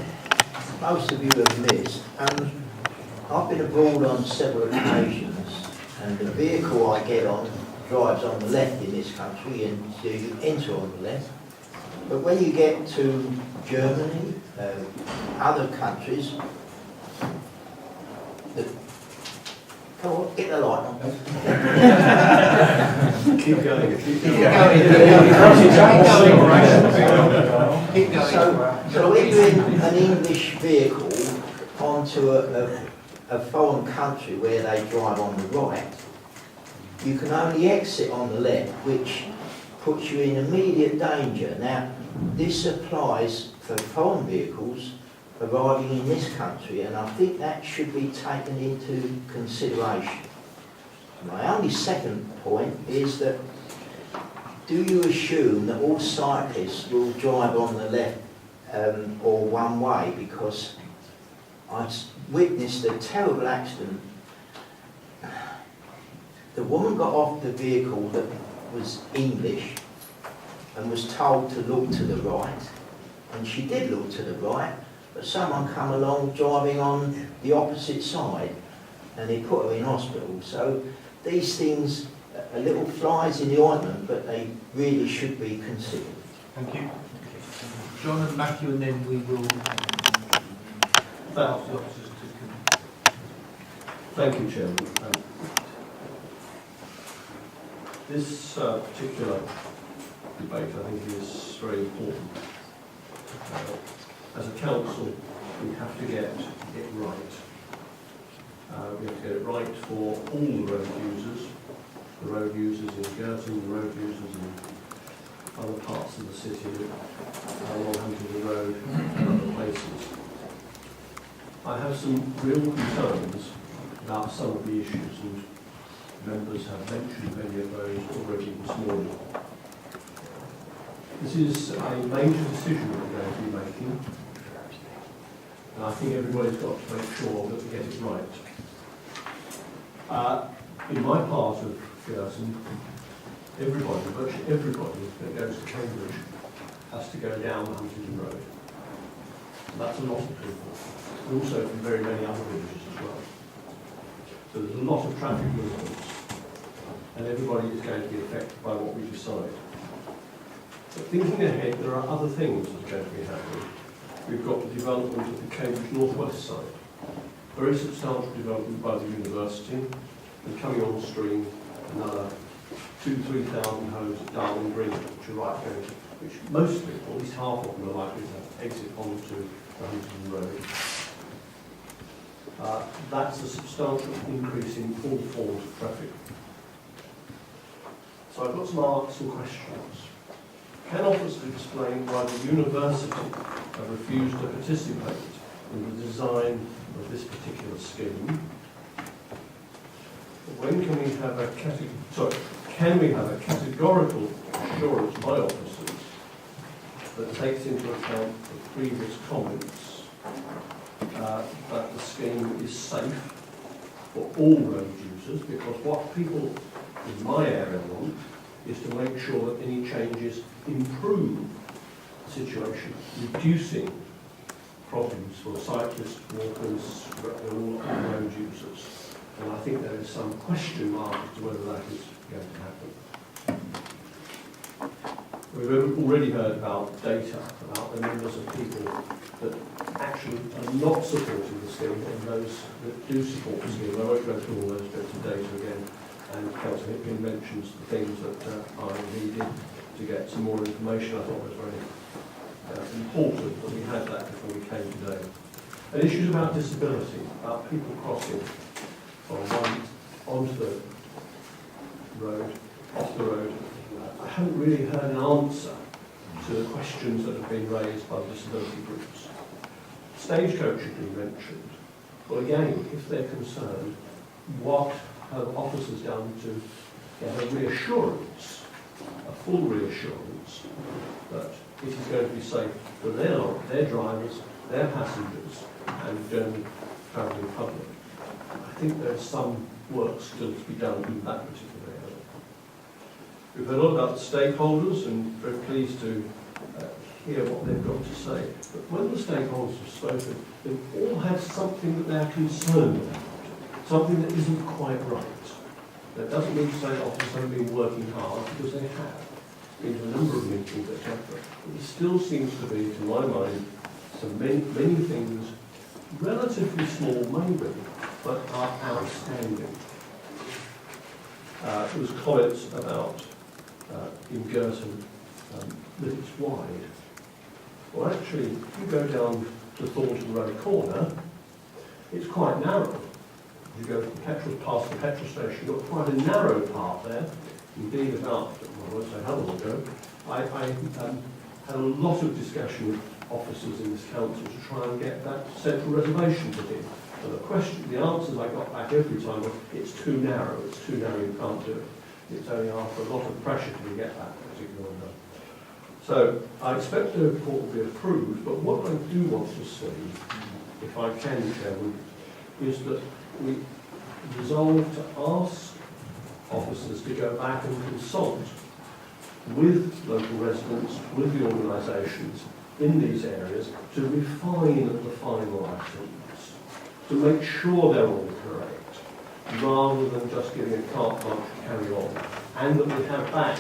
most of you have missed. I've been abroad on several occasions, and the vehicle I get on drives on the left in this country, and so you enter on the left. But when you get to Germany, other countries, come on, get the light on. Keep going. Keep going. So when you're in an English vehicle onto a foreign country where they drive on the right, you can only exit on the left, which puts you in immediate danger. Now, this applies for foreign vehicles arriving in this country, and I think that should be taken into consideration. My only second point is that, do you assume that all cyclists will drive on the left or one way? Because I witnessed a terrible accident. The woman got off the vehicle that was English and was told to look to the right, and she did look to the right, but someone come along driving on the opposite side, and they put her in hospital. So these things are little flies in the ointment, but they really should be considered. Thank you. John and Matthew, and then we will ask the officers to come. Thank you, Chairman. This particular debate, I think, is very important. As a council, we have to get it right. We have to get it right for all the road users in Girton, the road users in other parts of the city, along Huntingdon Road and other places. I have some real concerns about some of the issues, and members have mentioned many of those already this morning. This is a major decision that we're going to be making, and I think everybody's got to make sure that we get it right. In my part of Girton, virtually everybody that goes to Cambridge has to go down Huntingdon Road. And that's a lot of people, and also from very many other villages as well. So there's a lot of traffic movements, and everybody is going to be affected by what we decide. But thinking ahead, there are other things that are going to be happening. We've got the development of the Cambridge northwest side, very substantial development by the university, and coming on stream another 2,000–3,000 homes at Darwin Green, which are right going to, which most people, at least half of them, are likely to exit onto the Huntingdon Road. That's a substantial increase in all forms of traffic. So I've got some questions. Can officers explain why the university have refused to participate in the design of this particular scheme? When can we have a categorical assurance by officers that takes into account the previous comments that the scheme is safe for all road users? Because what people in my area want is to make sure that any changes improve the situation, reducing problems for cyclists, walkers, all road users. And I think there is some question mark as to whether that is going to happen. We've already heard about data, about the numbers of people that actually are not supporting the scheme and those that do support the scheme. I won't go through all those bits of data again. And Councillor Hipkin mentions the things that I needed to get some more information. I thought it was very important that we had that before we came today. And issues about disability, about people crossing from one onto the road, off the road. I haven't really heard an answer to the questions that have been raised by the disability groups. Stagecoach should be mentioned. Well, again, if they're concerned, what have officers done to get a reassurance, a full reassurance, that it is going to be safe for their drivers, their passengers, and general travelling public? I think there's some work still to be done in that particular area. We've heard a lot about the stakeholders, and very pleased to hear what they've got to say. But when the stakeholders have spoken, they've all had something that they're concerned about. Something that isn't quite right. That doesn't mean to say that officers haven't been working hard, because they have. Been to a number of meetings, etc. But there still seems to be, to my mind, many things, relatively small maybe, but are outstanding. There was comments about in Girton that it's wide. Well, actually, if you go down to Thornton Road corner, it's quite narrow. You go past the petrol station, you've got quite a narrow part there. Indeed, about, I won't say how long ago, I had a lot of discussion with officers in this council to try and get that central reservation put in. And the answers I got back every time were, it's too narrow, you can't do it. It's only after a lot of pressure to get that particular one done. So I expect the report will be approved, but what I do want to see, if I can, Chairman, is that we resolve to ask officers to go back and consult with local residents, with the organisations in these areas to refine the final items, to make sure they're all correct, rather than just giving a carte blanche to carry on, and that we have back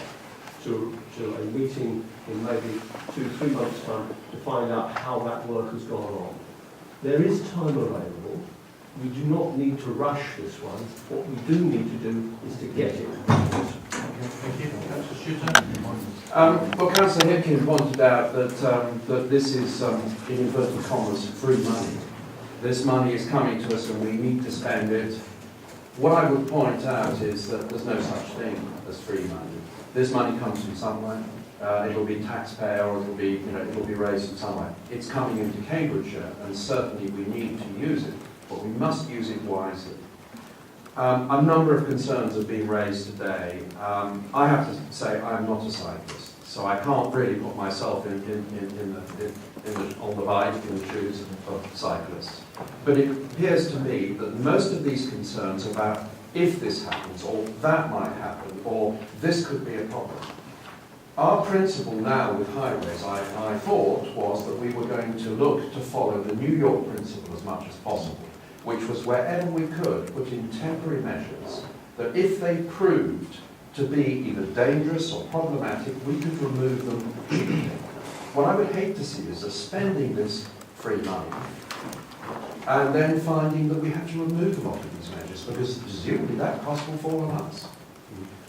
to a meeting in maybe 2–3 months' time to find out how that work has gone on. There is time available. We do not need to rush this one. What we do need to do is to get it right. Thank you. Councillor Shooter. Well, Councillor Hipkin pointed out that this is, in inverted commas, free money. This money is coming to us and we need to spend it. What I would point out is that there's no such thing as free money. This money comes from somewhere. It'll be taxpayer, or it'll be raised from somewhere. It's coming into Cambridgeshire, and certainly we need to use it, but we must use it wisely. A number of concerns have been raised today. I have to say I'm not a cyclist, so I can't really put myself on the bike, in the shoes of cyclists. But it appears to me that most of these concerns about if this happens, or that might happen, or this could be a problem. Our principle now with highways, I thought, was that we were going to look to follow the New York principle as much as possible, which was wherever we could put in temporary measures that if they proved to be either dangerous or problematic, we could remove them cheaply. What I would hate to see is us spending this free money and then finding that we have to remove a lot of these measures, because presumably that cost will fall on us.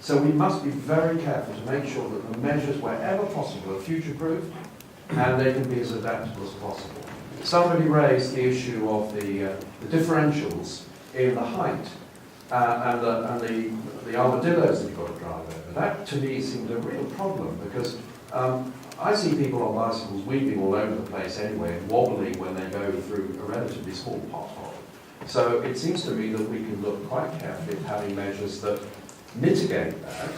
So we must be very careful to make sure that the measures, wherever possible, are future-proofed and they can be as adaptable as possible. Somebody raised the issue of the differentials in the height and the armadillos that you've got to drive over. That, to me, seemed a real problem, because I see people on bicycles weaving all over the place anyway, and wobbling when they go through a relatively small pothole. So it seems to me that we can look quite carefully at having measures that mitigate that,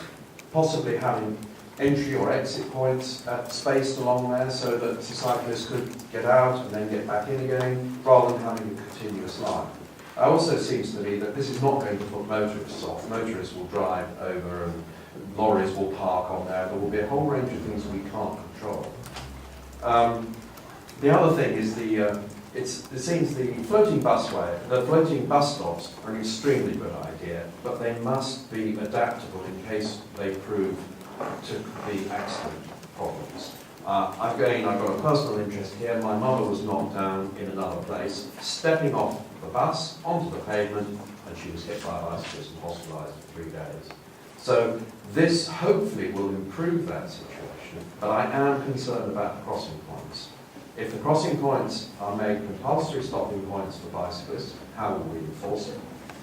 possibly having entry or exit points spaced along there so that the cyclists could get out and then get back in again, rather than having a continuous line. It also seems to me that this is not going to put motorists off. Motorists will drive over and lorries will park on there. There will be a whole range of things we can't control. The other thing is it seems the floating bus stops are an extremely good idea, but they must be adaptable in case they prove to be accident problems. I've got a personal interest here. My mother was knocked down in another place, stepping off the bus onto the pavement, and she was hit by a bicyclist and hospitalised for 3 days. So this hopefully will improve that situation, but I am concerned about the crossing points. If the crossing points are made compulsory stopping points for bicyclists, how will we enforce it?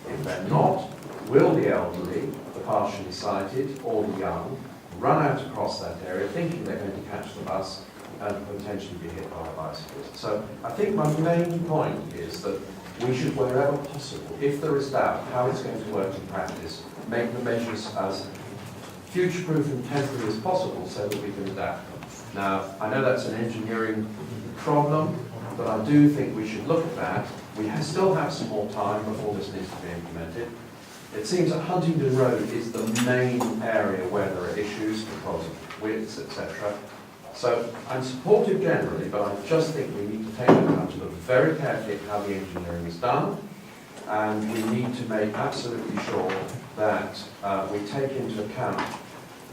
If they're not, will the elderly, the partially sighted, or the young run out across that area thinking they're going to catch the bus and potentially be hit by a bicyclist? So I think my main point is that we should, wherever possible, if there is doubt how it's going to work in practice, make the measures as future-proof and temporary as possible so that we can adapt them. Now, I know that's an engineering problem, but I do think we should look at that. We still have some more time before this needs to be implemented. It seems that Huntingdon Road is the main area where there are issues because of widths, etc. So I'm supportive generally, but I just think we need to take the time to look very carefully at how the engineering is done, and we need to make absolutely sure that we take into account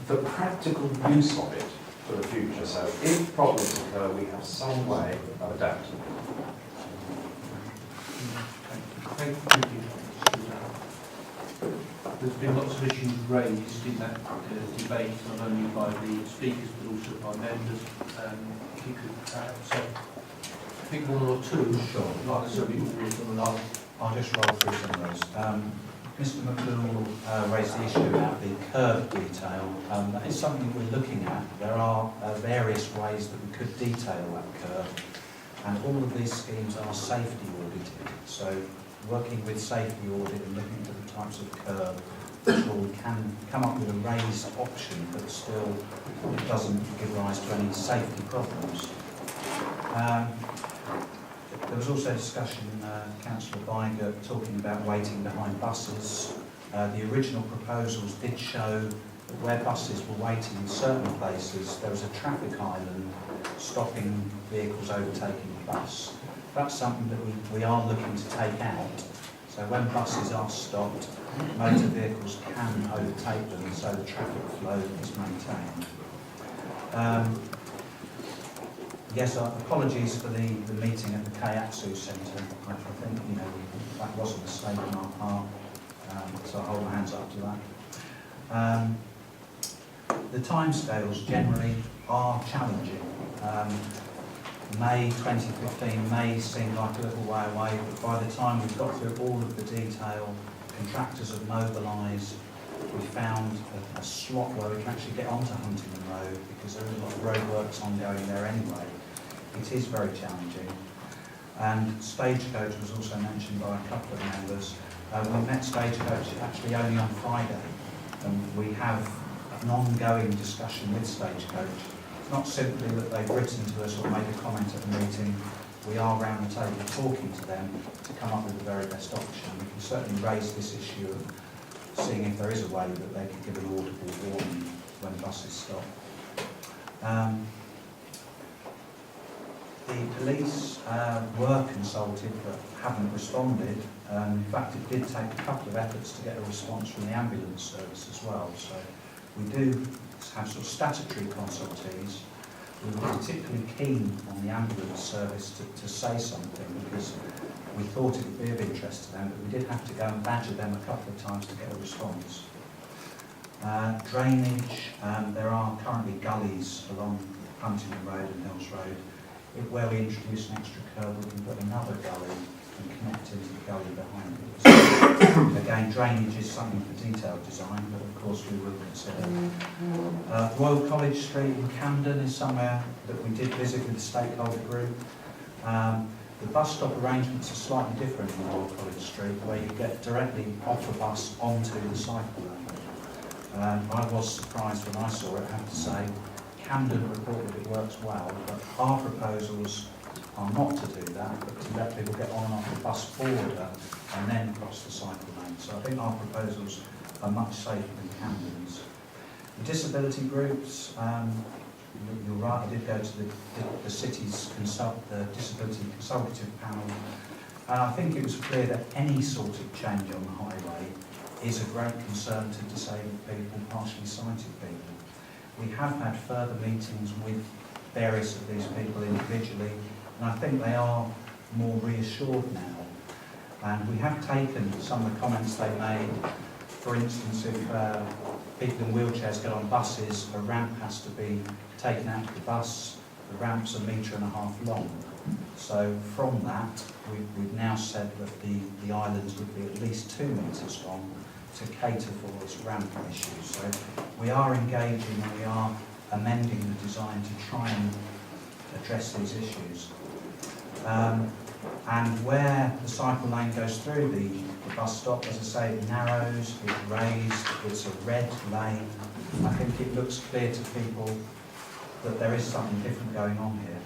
the practical use of it for the future. So if problems occur, we have some way of adapting. Thank you. There's been lots of issues raised in that debate, not only by the speakers but also by members. If you could, so I think one or two, Sure. not necessarily all of them. I'll just roll through some of those. Mr. McCool raised the issue about the curb detail. That is something we're looking at. There are various ways that we could detail that curb, and all of these schemes are safety audited. So working with safety audit and looking at the types of curb, sure we can come up with a raised option that still doesn't give rise to any safety problems. There was also discussion, Councillor Biger talking about waiting behind buses. The original proposals did show that where buses were waiting in certain places, there was a traffic island stopping vehicles overtaking the bus. That's something that we are looking to take out. So when buses are stopped, motor vehicles can overtake them, so the traffic flow is maintained. Yes, apologies for the meeting at the Keiatsu Centre. I think, that was a mistake on our part, so I hold my hands up to that. The timescales generally are challenging. May 2015 may seem like a little way away, but by the time we've got through all of the detail, contractors have mobilised, we found a slot where we can actually get onto Huntingdon Road, because there is a lot of roadworks ongoing there anyway. It is very challenging. And Stagecoach was also mentioned by a couple of members. We met Stagecoach actually only on Friday, and we have an ongoing discussion with Stagecoach. It's not simply that they've written to us or made a comment at the meeting. We are round the table talking to them to come up with the very best option. We can certainly raise this issue of seeing if there is a way that they could give an audible warning when buses stop. The police were consulted but haven't responded. In fact, it did take a couple of efforts to get a response from the ambulance service as well. So we do have sort of statutory consultees. We were particularly keen on the ambulance service to say something because we thought it would be of interest to them, but we did have to go and badger them a couple of times to get a response. Drainage, there are currently gullies along Huntingdon Road and Hills Road. Where we introduce an extra curb, we can put another gully and connect into the gully behind it. So, again, drainage is something for detailed design, but of course we will consider. Royal College Street in Camden is somewhere that we did visit with the stakeholder group. The bus stop arrangements are slightly different in Royal College Street, where you get directly off a bus onto the cycle lane. I was surprised when I saw it, I have to say. Camden reported it works well, but our proposals are not to do that, but to let people get on and off the bus border and then cross the cycle lane. So I think our proposals are much safer than Camden's. The disability groups, you're right, I did go to the city's the disability consultative panel, and I think it was clear that any sort of change on the highway is a great concern to disabled people, partially sighted people. We have had further meetings with various of these people individually, and I think they are more reassured now. And we have taken some of the comments they made. For instance, if people in wheelchairs get on buses, a ramp has to be taken out of the bus. The ramp's 1.5 metres long. So from that, we've now said that the islands would be at least 2 metres long to cater for this ramp issue. So we are engaging and we are amending the design to try and address these issues. And where the cycle lane goes through the bus stop, as I say, it narrows, it's raised, it's a red lane. I think it looks clear to people that there is something different going on here.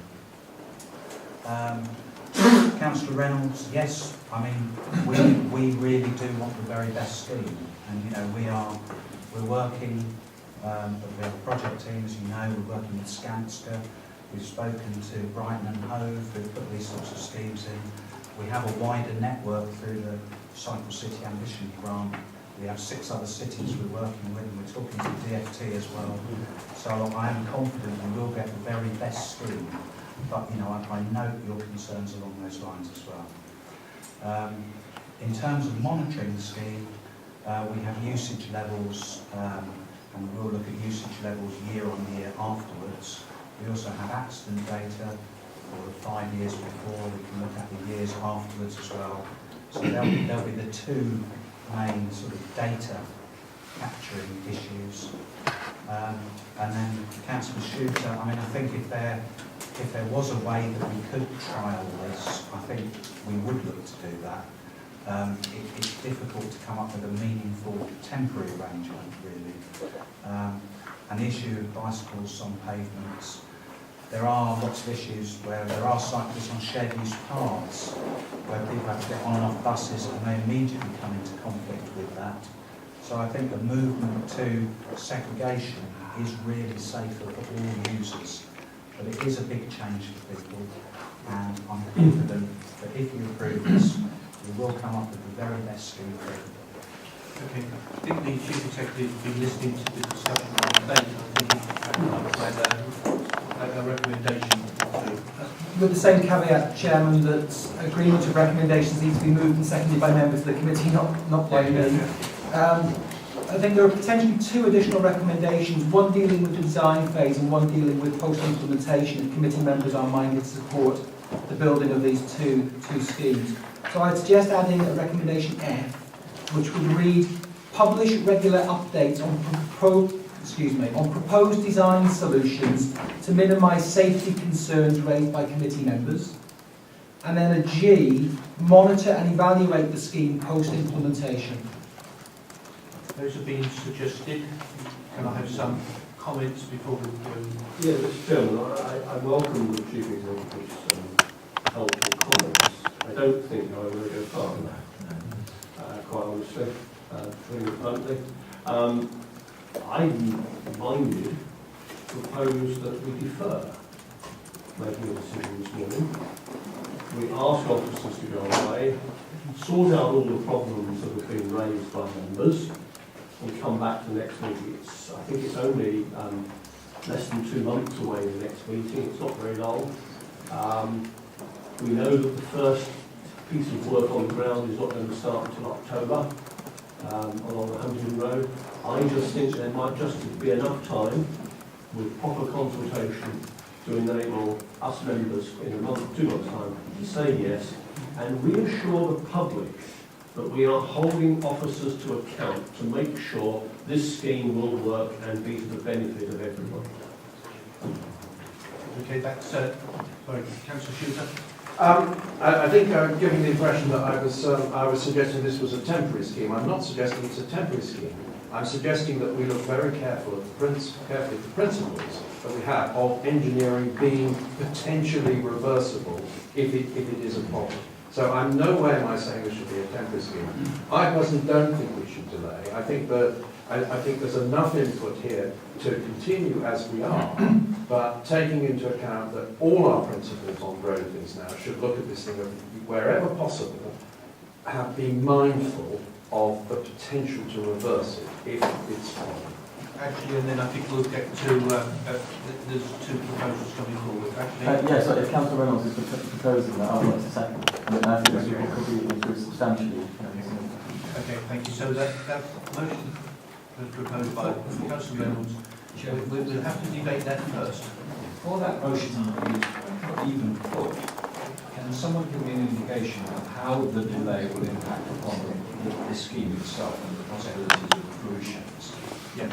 Councillor Reynolds, yes, I mean, we really do want the very best scheme, and you know, we're working, we have a project team, as you know, we're working with Skanska, we've spoken to Brighton and Hove, who've put these sorts of schemes in. We have a wider network through the Cycle City Ambition Grant. We have 6 other cities we're working with, and we're talking to DFT as well. So I am confident we will get the very best scheme. But you know, I note your concerns along those lines as well. In terms of monitoring the scheme, we have usage levels, and we will look at usage levels year on year afterwards. We also have accident data for the 5 years before. We can look at the years afterwards as well. So there'll be the 2 main sort of data capturing issues. And then Councillor Shooter, I mean, I think if there was a way that we could trial this, I think we would look to do that. It's difficult to come up with a meaningful temporary arrangement, really. And the issue of bicycles on pavements, there are lots of issues where there are cyclists on shared use paths, where people have to get on and off buses and they immediately come into conflict with that. So I think the movement to segregation is really safer for all users. But it is a big change for people, and I'm confident that if you approve this, we will come up with the very best scheme for everybody. Okay, I think the Chief Executive has been listening to the discussion on the debate. I think he's a recommendation. With the same caveat, Chairman, that agreement of recommendations needs to be moved and seconded by members of the committee, not by me. I think there are potentially 2 additional recommendations, one dealing with the design phase and one dealing with post-implementation, if committee members are minded to support the building of these two schemes. So I'd suggest adding a recommendation F, which would read, publish regular updates on proposed design solutions to minimise safety concerns raised by committee members. And then a G, monitor and evaluate the scheme post-implementation. Those have been suggested. Can I have some comments before we go? Yeah, Mr. Chairman, I welcome the Chief Executive's helpful comments. I don't think, however, they go far enough, quite honestly, putting it bluntly. I minded to propose that we defer making a decision this morning we ask officers to go away, sort out all the problems that have been raised by members, and come back to the next meeting. I think it's only less than 2 months away, the next meeting. It's not very long. We know that the first piece of work on the ground is not going to start until October along the Huntingdon Road. I just think there might just be enough time with proper consultation to enable us members in a month, 2 months' time to say yes and reassure the public that we are holding officers to account to make sure this scheme will work and be to the benefit of everyone. Okay, that's, sorry, Councillor Shooter. I think I'm giving the impression that I was suggesting this was a temporary scheme. I'm not suggesting it's a temporary scheme. I'm suggesting that we look very carefully at the principles that we have of engineering being potentially reversible if it is a problem. So I'm nowhere am I saying this should be a temporary scheme. I personally don't think we should delay. I think there's enough input here to continue as we are, but taking into account that all our principles on road things now should look at this thing of wherever possible, have been mindful of the potential to reverse it if it's possible. Actually, and then I think we'll get to, there's 2 proposals coming forward. Actually, Yeah, so if Councillor Reynolds is proposing that, I would like to second. And I think this could be improved substantially. okay, thank you. So that motion was proposed by Councillor Reynolds. We'll have to debate that first. For that motion to be even put, can someone give me an indication of how the delay will impact upon the scheme itself and the possibilities of the fruition? Yeah.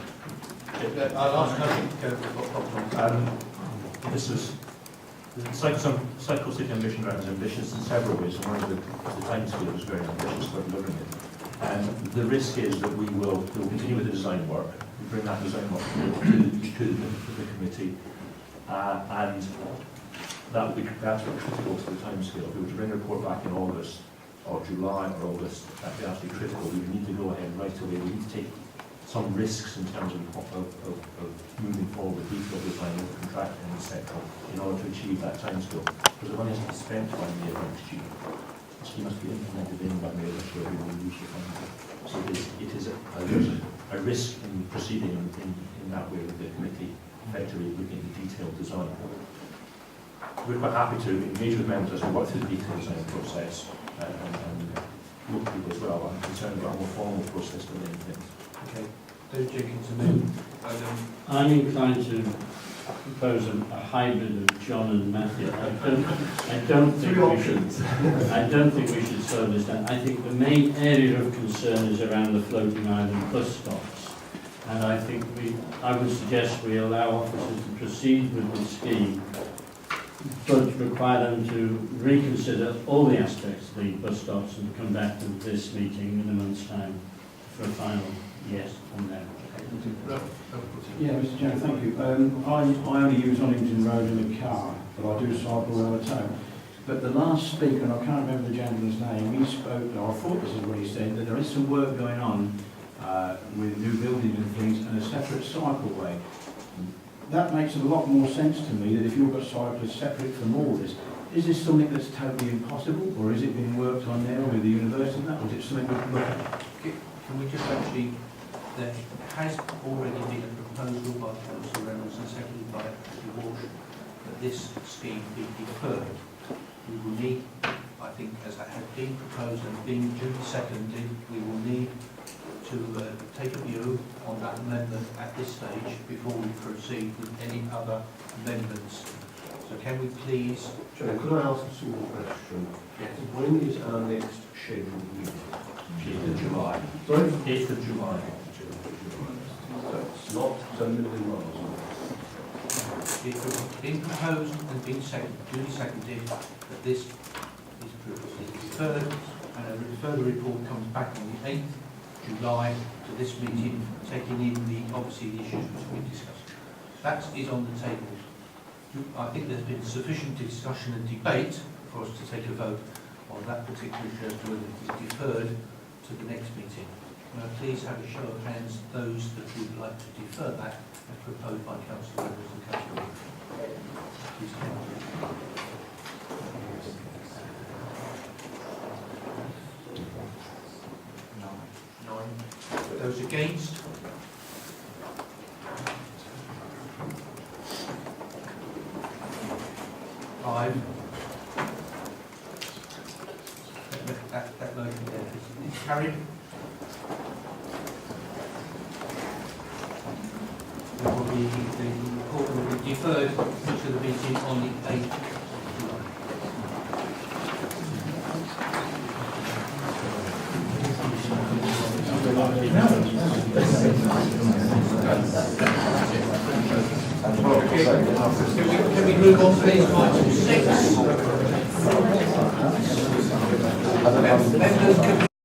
I'll ask Nothing to go this is Cycle City Ambition Ground is ambitious in several ways, and one of the time scale is very ambitious for delivering it. And the risk is that we will continue with the design work, bring that design work to the committee, and that's critical to the time scale. If we were to bring a report back in August or July or August, that'd be absolutely critical. We would need to go ahead right away. We need to take some risks in terms of moving forward with detailed design with the contractor in the sector in order to achieve that timescale. Because the money has to be spent by May of next year. The scheme must be implemented in by May of next year. We will use the funding. So it is a risk in proceeding in that way with the committee effectively looking at the detailed design. We're quite happy to engage with members as we work through the detailed design process and look at people as well. I'm concerned about a more formal process than anything. Okay. David Jenkins and I'm inclined to propose a hybrid of John and Matthew. I don't think we should slow this down. I think the main area of concern is around the floating island bus stops. And I would suggest we allow officers to proceed with the scheme, but require them to reconsider all the aspects of the bus stops and come back to this meeting in a month's time for a final yes on that. Yeah, Mr. Chairman, thank you. I only use Huntingdon Road in a car, but I do cycle around the town. But the last speaker, and I can't remember the gentleman's name, he spoke, or I thought this is what he said, that there is some work going on with new buildings and things and a separate cycleway. That makes a lot more sense to me that if you've got cyclists separate from all this, is this something that's totally impossible, or is it being worked on now with the university and that, or is it something we can look at? can we just actually, there has already been a proposal by Councillor Reynolds and seconded by Councillor Walsh that this scheme be deferred. We will need, I think, as that has been proposed and been duly seconded, we will need to take a view on that amendment at this stage before we proceed with any other amendments. So can we please... Chair, could I ask a small question? Yes. When is our next scheduled meeting? 8th of July. Sorry? 8th of July. That's not 10 million miles. It's been proposed and been duly seconded that this is deferred and a further report comes back on the 8th July to this meeting, taking in obviously the issues which we discussed. That is on the table. I think there's been sufficient discussion and debate for us to take a vote on that particular issue as to whether it is deferred to the next meeting. May I please have a show of hands those that would like to defer that as proposed by Councillor Reynolds and Councillor Walsh. Please count. Those against? Five. That motion is carried. The report will be deferred to the meeting on the 8th of July. Can we move on please to item 6? Members, can we